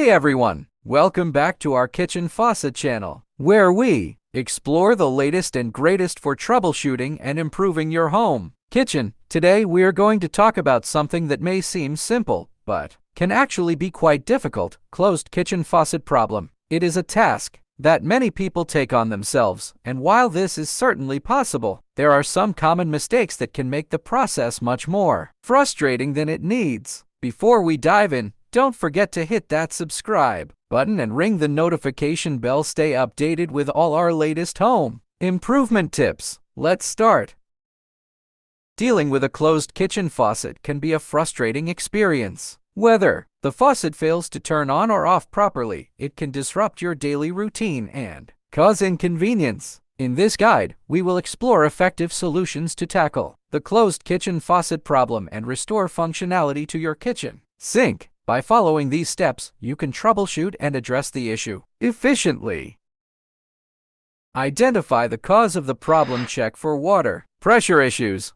Hey everyone! Welcome back to our Kitchen Faucet channel, where we explore the latest and greatest for troubleshooting and improving your home kitchen. Today we are going to talk about something that may seem simple, but can actually be quite difficult: closed kitchen faucet problem. It is a task that many people take on themselves, and while this is certainly possible, there are some common mistakes that can make the process much more frustrating than it needs. Before we dive in, don't forget to hit that subscribe button and ring the notification bell. Stay updated with all our latest home improvement tips. Let's start. Dealing with a closed kitchen faucet can be a frustrating experience. Whether the faucet fails to turn on or off properly, it can disrupt your daily routine and cause inconvenience. In this guide, we will explore effective solutions to tackle the closed kitchen faucet problem and restore functionality to your kitchen sink. By following these steps, you can troubleshoot and address the issue efficiently. Identify the cause of the problem. Check for water pressure issues.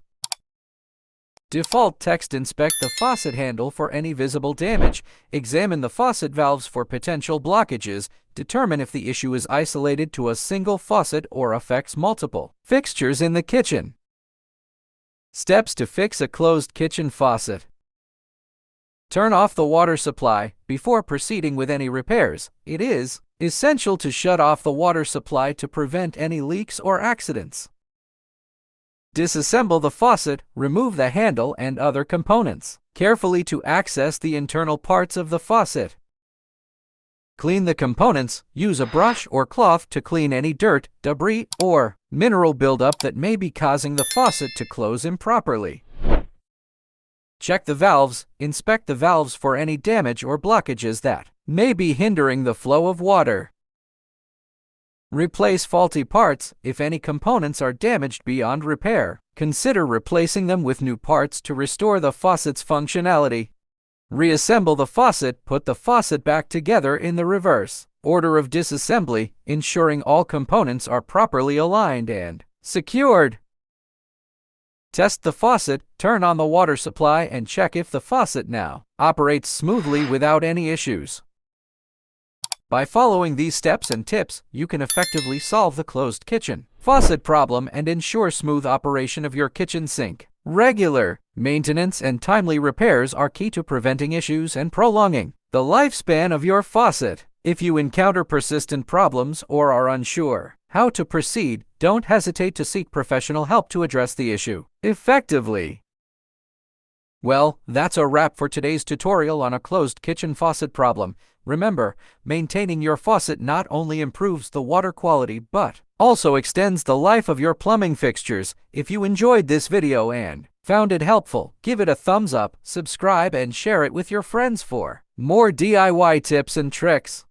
Default text. Inspect the faucet handle for any visible damage. Examine the faucet valves for potential blockages. Determine if the issue is isolated to a single faucet or affects multiple fixtures in the kitchen. Steps to fix a closed kitchen faucet. Turn off the water supply. Before proceeding with any repairs, it is essential to shut off the water supply to prevent any leaks or accidents. Disassemble the faucet. Remove the handle and other components carefully to access the internal parts of the faucet. Clean the components. Use a brush or cloth to clean any dirt, debris, or mineral buildup that may be causing the faucet to close improperly. Check the valves. Inspect the valves for any damage or blockages that may be hindering the flow of water. Replace faulty parts. If any components are damaged beyond repair, consider replacing them with new parts to restore the faucet's functionality. Reassemble the faucet. Put the faucet back together in the reverse order of disassembly, ensuring all components are properly aligned and secured. Test the faucet. Turn on the water supply and check if the faucet now operates smoothly without any issues. By following these steps and tips, you can effectively solve the closed kitchen faucet problem and ensure smooth operation of your kitchen sink. Regular maintenance and timely repairs are key to preventing issues and prolonging the lifespan of your faucet. If you encounter persistent problems or are unsure how to proceed, don't hesitate to seek professional help to address the issue effectively. Well, that's a wrap for today's tutorial on a closed kitchen faucet problem. Remember, maintaining your faucet not only improves the water quality but also extends the life of your plumbing fixtures. If you enjoyed this video and found it helpful, give it a thumbs up, subscribe, and share it with your friends for more DIY tips and tricks.